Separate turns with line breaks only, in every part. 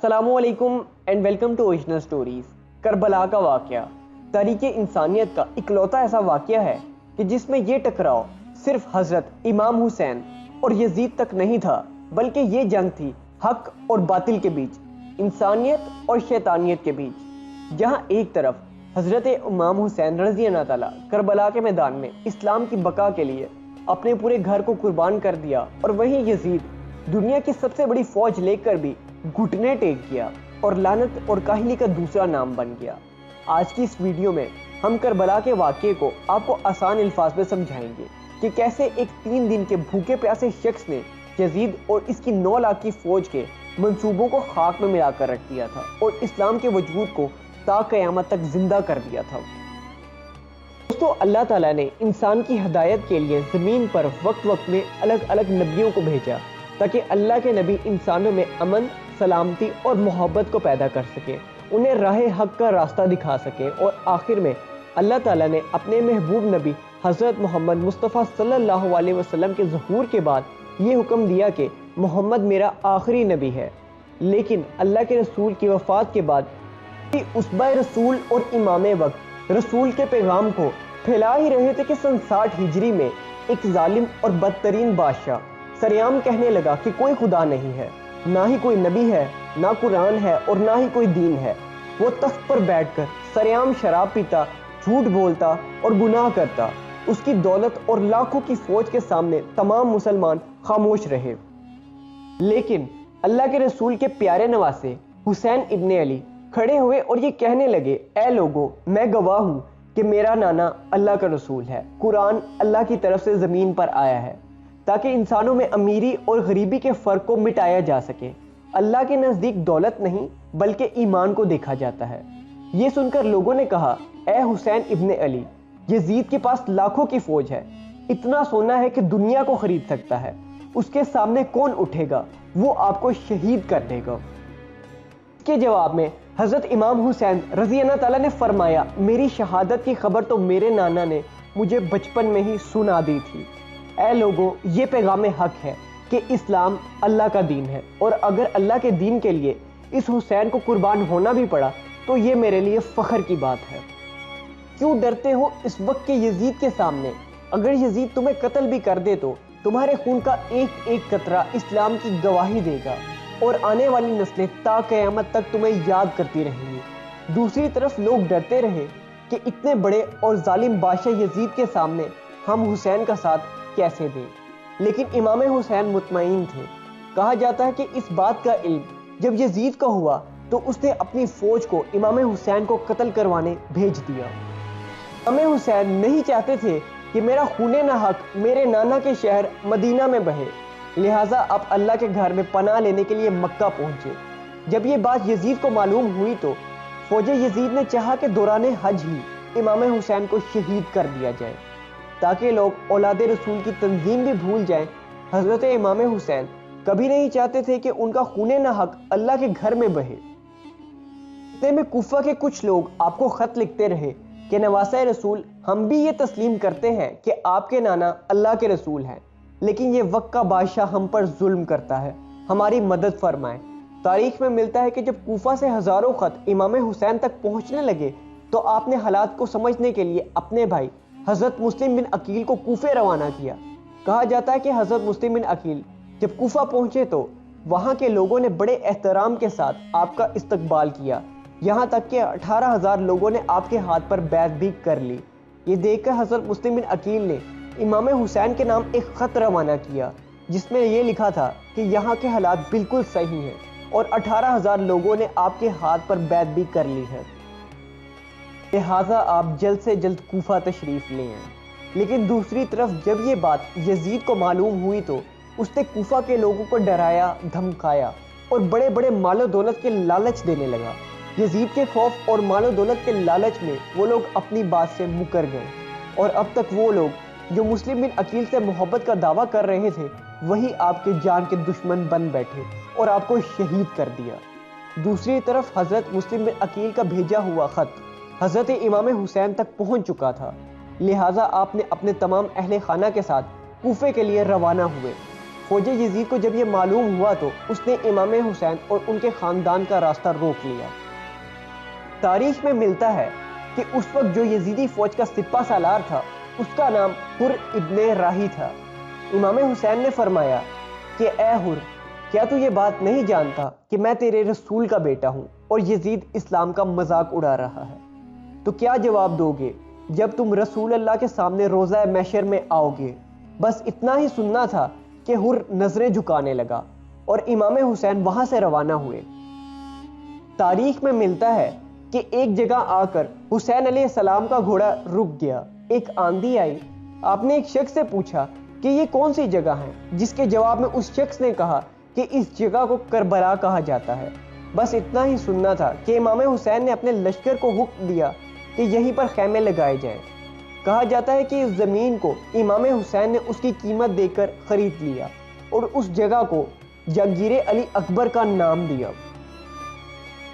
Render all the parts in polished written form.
السلام علیکم and welcome to original stories. Karbala کا واقعہ تاریخ انسانیت کا اکلوتا ایسا واقعہ ہے کہ جس میں یہ ٹکراؤ صرف حضرت امام حسین اور یزید تک نہیں تھا، بلکہ یہ جنگ تھی حق اور باطل کے بیچ، انسانیت اور شیطانیت کے بیچ۔ جہاں ایک طرف حضرت امام حسین رضی اللہ تعالیٰ کربلا کے میدان میں اسلام کی بقا کے لیے اپنے پورے گھر کو قربان کر دیا، اور وہیں یزید دنیا کی سب سے بڑی فوج لے کر بھی گھٹنے ٹیک کیا اور لعنت اور کاہلی کا دوسرا نام بن گیا۔ آج کی اس ویڈیو میں ہم کربلا کے واقعے کو آپ کو آسان الفاظ میں سمجھائیں گے کہ کیسے ایک 3 دن کے بھوکے پیاسے شخص نے یزید اور اس کی 9 لاکھ کی فوج کے منصوبوں کو خاک میں ملا کر رکھ دیا تھا اور اسلام کے وجود کو تا قیامت تک زندہ کر دیا تھا۔ دوستو، اللہ تعالیٰ نے انسان کی ہدایت کے لیے زمین پر وقت وقت میں الگ الگ نبیوں کو بھیجا تاکہ اللہ کے نبی انسانوں میں امن، سلامتی اور محبت کو پیدا کر سکے، انہیں راہ حق کا راستہ دکھا سکے، اور آخر میں اللہ تعالیٰ نے اپنے محبوب نبی حضرت محمد مصطفیٰ صلی اللہ علیہ وسلم کے ظہور کے بعد یہ حکم دیا کہ محمد میرا آخری نبی ہے۔ لیکن اللہ کے رسول کی وفات کے بعد اسبہ رسول اور امام وقت رسول کے پیغام کو پھیلا ہی رہے تھے کہ سن 60 ہجری میں ایک ظالم اور بدترین بادشاہ سریعام کہنے لگا کہ کوئی خدا نہیں ہے، نہ ہی کوئی نبی ہے، نہ قرآن ہے اور نہ ہی کوئی دین ہے۔ وہ تخت پر بیٹھ کر سریعام شراب پیتا، جھوٹ بولتا اور گناہ کرتا۔ اس کی دولت اور لاکھوں کی فوج کے سامنے تمام مسلمان خاموش رہے۔ لیکن اللہ کے رسول کے پیارے نواسے حسین ابن علی کھڑے ہوئے اور یہ کہنے لگے، اے لوگو، میں گواہ ہوں کہ میرا نانا اللہ کا رسول ہے، قرآن اللہ کی طرف سے زمین پر آیا ہے تاکہ انسانوں میں امیری اور غریبی کے فرق کو مٹایا جا سکے۔ اللہ کے نزدیک دولت نہیں بلکہ ایمان کو دیکھا جاتا ہے۔ یہ سن کر لوگوں نے کہا، اے حسین ابن علی، یزید کے پاس لاکھوں کی فوج ہے، اتنا سونا ہے کہ دنیا کو خرید سکتا ہے، اس کے سامنے کون اٹھے گا؟ وہ آپ کو شہید کر دے گا۔ اس کے جواب میں حضرت امام حسین رضی اللہ تعالیٰ نے فرمایا، میری شہادت کی خبر تو میرے نانا نے مجھے بچپن میں ہی سنا دی تھی۔ اے لوگوں، یہ پیغام حق ہے کہ اسلام اللہ کا دین ہے، اور اگر اللہ کے دین کے لیے اس حسین کو قربان ہونا بھی پڑا تو یہ میرے لیے فخر کی بات ہے۔ کیوں ڈرتے ہو اس وقت کے یزید کے سامنے؟ اگر یزید تمہیں قتل بھی کر دے تو تمہارے خون کا ایک ایک قطرہ اسلام کی گواہی دے گا، اور آنے والی نسلیں تا قیامت تک تمہیں یاد کرتی رہیں گی۔ دوسری طرف لوگ ڈرتے رہے کہ اتنے بڑے اور ظالم بادشاہ یزید کے سامنے ہم حسین کا ساتھ کیسے دیں، لیکن امام حسین مطمئن تھے۔ کہا جاتا ہے کہ اس بات کا علم جب یزید کا ہوا تو اس نے اپنی فوج کو امام حسین کو قتل کروانے بھیج دیا۔ امام حسین نہیں چاہتے تھے کہ میرا خون ناحق میرے نانا کے شہر مدینہ میں بہے، لہٰذا آپ اللہ کے گھر میں پناہ لینے کے لیے مکہ پہنچے۔ جب یہ بات یزید کو معلوم ہوئی تو فوج یزید نے چاہا کہ دوران حج ہی امام حسین کو شہید کر دیا جائے تاکہ لوگ اولاد رسول کی تنظیم بھی بھول جائیں۔ حضرت امام حسین کبھی نہیں چاہتے تھے کہ ان کا خون ناحق اللہ کے گھر میں بہے۔ اتنے میں کوفہ کے کچھ لوگ آپ کو خط لکھتے رہے کہ نواسہ رسول، ہم بھی یہ تسلیم کرتے ہیں کہ آپ کے نانا اللہ کے رسول ہیں، لیکن یہ وقت کا بادشاہ ہم پر ظلم کرتا ہے، ہماری مدد فرمائیں۔ تاریخ میں ملتا ہے کہ جب کوفہ سے ہزاروں خط امام حسین تک پہنچنے لگے تو آپ نے حالات کو سمجھنے کے لیے اپنے بھائی حضرت مسلم بن عقیل کو کوفے روانہ کیا۔ کہا جاتا ہے کہ حضرت مسلم بن عقیل جب کوفہ پہنچے تو وہاں کے لوگوں نے بڑے احترام کے ساتھ آپ کا استقبال کیا، یہاں تک کہ 18,000 لوگوں نے آپ کے ہاتھ پر بیعت بھی کر لی۔ یہ دیکھ کر حضرت مسلم بن عقیل نے امام حسین کے نام ایک خط روانہ کیا جس میں یہ لکھا تھا کہ یہاں کے حالات بالکل صحیح ہیں اور 18,000 لوگوں نے آپ کے ہاتھ پر بیعت بھی کر لی ہے، لہٰذا آپ جلد سے جلد کوفہ تشریف لے آئیں۔ لیکن دوسری طرف جب یہ بات یزید کو معلوم ہوئی تو اس نے کوفہ کے لوگوں کو ڈرایا، دھمکایا اور بڑے بڑے مال و دولت کے لالچ دینے لگا۔ یزید کے خوف اور مال و دولت کے لالچ میں وہ لوگ اپنی بات سے مکر گئے، اور اب تک وہ لوگ جو مسلم بن عقیل سے محبت کا دعویٰ کر رہے تھے وہی آپ کے جان کے دشمن بن بیٹھے اور آپ کو شہید کر دیا۔ دوسری طرف حضرت مسلم بن عقیل کا بھیجا ہوا خط حضرت امام حسین تک پہنچ چکا تھا، لہٰذا آپ نے اپنے تمام اہل خانہ کے ساتھ کوفے کے لیے روانہ ہوئے۔ فوج یزید کو جب یہ معلوم ہوا تو اس نے امام حسین اور ان کے خاندان کا راستہ روک لیا۔ تاریخ میں ملتا ہے کہ اس وقت جو یزیدی فوج کا سپہ سالار تھا اس کا نام حر ابن راہی تھا۔ امام حسین نے فرمایا کہ اے حر، کیا تو یہ بات نہیں جانتا کہ میں تیرے رسول کا بیٹا ہوں اور یزید اسلام کا مذاق اڑا رہا ہے؟ تو کیا جواب دو گے جب تم رسول اللہ کے سامنے روزہ محشر میں آؤ گے؟ بس اتنا ہی سننا تھا کہ حر نظریں جھکانے لگا اور امام حسین وہاں سے روانہ ہوئے۔ تاریخ میں ملتا ہے کہ ایک جگہ آ کر حسین علیہ السلام کا گھوڑا رک گیا۔ ایک آندھی آئی۔ آپ نے ایک شخص سے پوچھا کہ یہ کون سی جگہ ہے، جس کے جواب میں اس شخص نے کہا کہ اس جگہ کو کربلا کہا جاتا ہے۔ بس اتنا ہی سننا تھا کہ امام حسین نے اپنے لشکر کو حکم دیا کہ یہیں پر خیمے لگائے جائیں۔ کہا جاتا ہے کہ اس زمین کو امام حسین نے اس کی قیمت دے کر خرید لیا اور اس جگہ کو جہانگیر علی اکبر کا نام دیا۔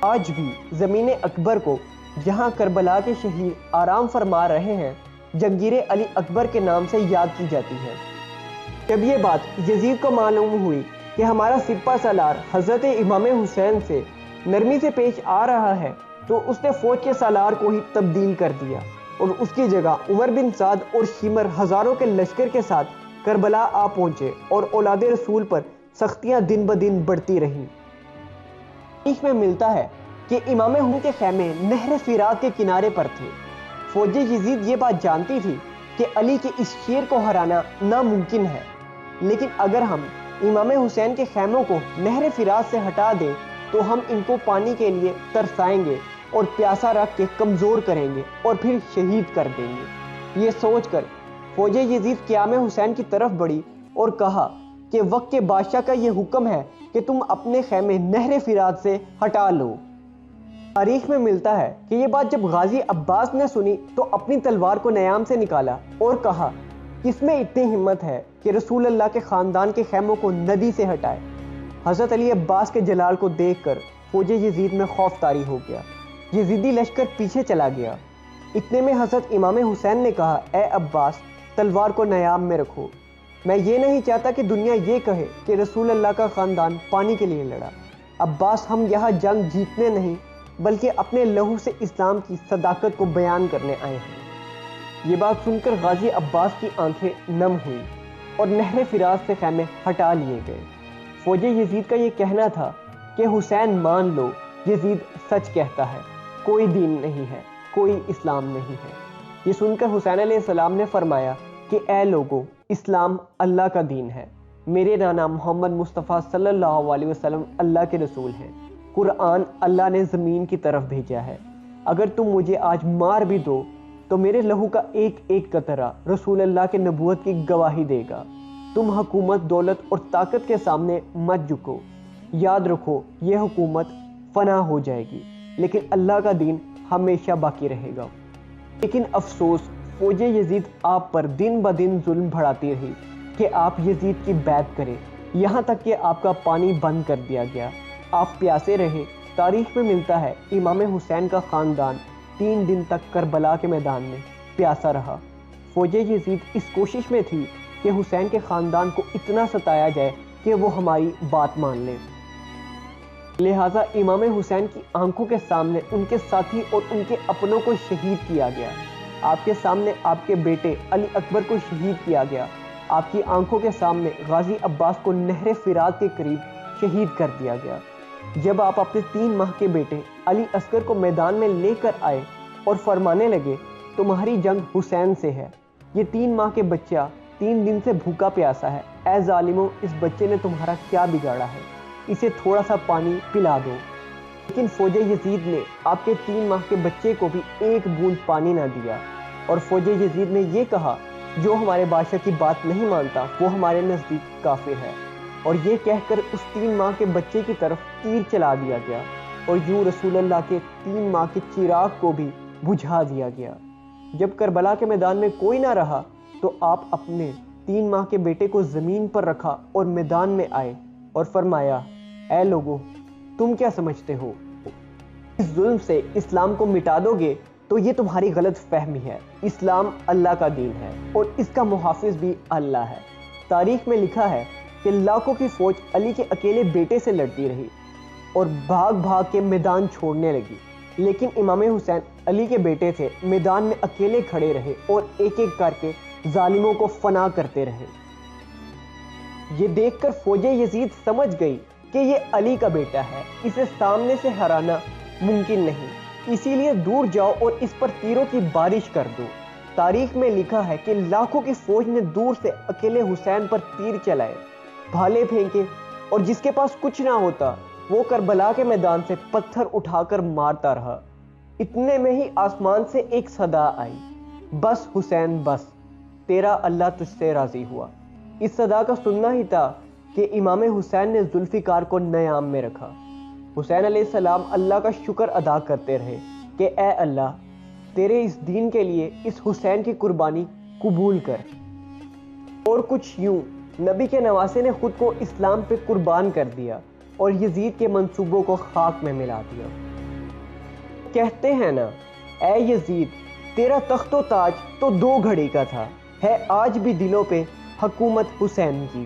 آج بھی زمین اکبر کو، جہاں کربلا کے شہید آرام فرما رہے ہیں، جہانگیر علی اکبر کے نام سے یاد کی جاتی ہے۔ جب یہ بات یزید کو معلوم ہوئی کہ ہمارا سپہ سالار حضرت امام حسین سے نرمی سے پیش آ رہا ہے، تو اس نے فوج کے سالار کو ہی تبدیل کر دیا اور اس کی جگہ عمر بن سعد اور شمر ہزاروں کے لشکر کے ساتھ کربلا آ پہنچے اور اولاد رسول پر سختیاں دن بدن بڑھتی رہیں۔ تاریخ میں ملتا ہے کہ امام حسین کے خیمے نہر فرات کے کنارے پر تھے۔ فوج یزید یہ بات جانتی تھی کہ علی کے اس شیر کو ہرانا ناممکن ہے، لیکن اگر ہم امام حسین کے خیموں کو نہر فرات سے ہٹا دیں تو ہم ان کو پانی کے لیے ترسائیں گے اور پیاسا رکھ کے کمزور کریں گے اور پھر شہید کر دیں گے۔ یہ سوچ کر فوج یزید قیام حسین کی طرف بڑھی اور کہا کہ وقت کے بادشاہ کا یہ حکم ہے کہ تم اپنے خیمے نہر فرات سے ہٹا لو۔ تاریخ میں ملتا ہے کہ یہ بات جب غازی عباس نے سنی تو اپنی تلوار کو نیام سے نکالا اور کہا، کس میں اتنی ہمت ہے کہ رسول اللہ کے خاندان کے خیموں کو ندی سے ہٹائے؟ حضرت علی عباس کے جلال کو دیکھ کر فوج یزید میں خوف طاری ہو گیا۔ یزیدی لشکر پیچھے چلا گیا۔ اتنے میں حضرت امام حسین نے کہا، اے عباس، تلوار کو نیام میں رکھو۔ میں یہ نہیں چاہتا کہ دنیا یہ کہے کہ رسول اللہ کا خاندان پانی کے لیے لڑا۔ عباس، ہم یہاں جنگ جیتنے نہیں بلکہ اپنے لہو سے اسلام کی صداقت کو بیان کرنے آئے ہیں۔ یہ بات سن کر غازی عباس کی آنکھیں نم ہوئی اور نہر فرات سے خیمے ہٹا لیے گئے۔ فوج یزید کا یہ کہنا تھا کہ حسین مان لو، یزید سچ کہتا ہے، کوئی دین نہیں ہے، کوئی اسلام نہیں ہے۔ یہ سن کر حسین علیہ السلام نے فرمایا کہ اے لوگو، اسلام اللہ کا دین ہے، میرے نانا محمد مصطفیٰ صلی اللہ علیہ وسلم اللہ کے رسول ہیں، قرآن اللہ نے زمین کی طرف بھیجا ہے۔ اگر تم مجھے آج مار بھی دو تو میرے لہو کا ایک ایک قطرہ رسول اللہ کے نبوت کی گواہی دے گا۔ تم حکومت، دولت اور طاقت کے سامنے مت جھکو۔ یاد رکھو، یہ حکومت فنا ہو جائے گی لیکن اللہ کا دین ہمیشہ باقی رہے گا۔ لیکن افسوس، فوج یزید آپ پر دن بدن ظلم بڑھاتی رہی کہ آپ یزید کی بیعت کریں، یہاں تک کہ آپ کا پانی بند کر دیا گیا۔ آپ پیاسے رہے۔ تاریخ میں ملتا ہے امام حسین کا خاندان 3 دن تک کربلا کے میدان میں پیاسا رہا۔ فوج یزید اس کوشش میں تھی کہ حسین کے خاندان کو اتنا ستایا جائے کہ وہ ہماری بات مان لیں۔ لہٰذا امام حسین کی آنکھوں کے سامنے ان کے ساتھی اور ان کے اپنوں کو شہید کیا گیا۔ آپ کے سامنے آپ کے بیٹے علی اکبر کو شہید کیا گیا۔ آپ کی آنکھوں کے سامنے غازی عباس کو نہر فرات کے قریب شہید کر دیا گیا۔ جب آپ اپنے 3 ماہ کے بیٹے علی اصغر کو میدان میں لے کر آئے اور فرمانے لگے، تمہاری جنگ حسین سے ہے، یہ 3 ماہ کے بچہ 3 دن سے بھوکا پیاسا ہے، اے ظالموں، اس بچے نے تمہارا کیا بگاڑا ہے، اسے تھوڑا سا پانی پلا دو۔ لیکن فوج یزید نے آپ کے 3 ماہ کے بچے کو بھی ایک بوند پانی نہ دیا، اور فوج یزید نے یہ کہا، جو ہمارے بادشاہ کی بات نہیں مانتا وہ ہمارے نزدیک کافر ہے، اور یہ کہہ کر اس 3 ماہ کے بچے کی طرف تیر چلا دیا گیا، اور یوں رسول اللہ کے 3 ماہ کے چراغ کو بھی بجھا دیا گیا۔ جب کربلا کے میدان میں کوئی نہ رہا تو آپ اپنے 3 ماہ کے بیٹے کو زمین پر رکھا اور میدان میں آئے اور فرمایا، اے لوگو، تم کیا سمجھتے ہو؟ اس ظلم سے اسلام کو مٹا دو گے تو یہ تمہاری غلط فہمی ہے۔ اسلام اللہ کا دین ہے اور اس کا محافظ بھی اللہ ہے۔ تاریخ میں لکھا ہے کہ لاکھوں کی فوج علی کے اکیلے بیٹے سے لڑتی رہی اور بھاگ بھاگ کے میدان چھوڑنے لگی، لیکن امام حسین علی کے بیٹے تھے، میدان میں اکیلے کھڑے رہے اور ایک ایک کر کے ظالموں کو فنا کرتے رہے۔ یہ دیکھ کر فوج یزید سمجھ گئی کہ یہ علی کا بیٹا ہے، اسے سامنے سے ہرانا ممکن نہیں، اسی لیے دور جاؤ اور اس پر تیروں کی بارش کر دو۔ تاریخ میں لکھا ہے کہ لاکھوں کی فوج نے دور سے اکیلے حسین پر تیر چلائے، بھالے پھینکے، اور جس کے پاس کچھ نہ ہوتا وہ کربلا کے میدان سے پتھر اٹھا کر مارتا رہا۔ اتنے میں ہی آسمان سے ایک صدا آئی، بس حسین بس، تیرا اللہ تجھ سے راضی ہوا۔ اس صدا کا سننا ہی تھا کہ امام حسین نے ذوالفقار کو نیام میں رکھا۔ حسین علیہ السلام اللہ کا شکر ادا کرتے رہے کہ اے اللہ، تیرے اس دین کے لیے اس حسین کی قربانی قبول کر۔ اور کچھ یوں نبی کے نواسے نے خود کو اسلام پہ قربان کر دیا اور یزید کے منصوبوں کو خاک میں ملا دیا۔ کہتے ہیں نا، اے یزید، تیرا تخت و تاج تو 2 گھڑی کا تھا، ہے آج بھی دلوں پہ حکومت حسین کی۔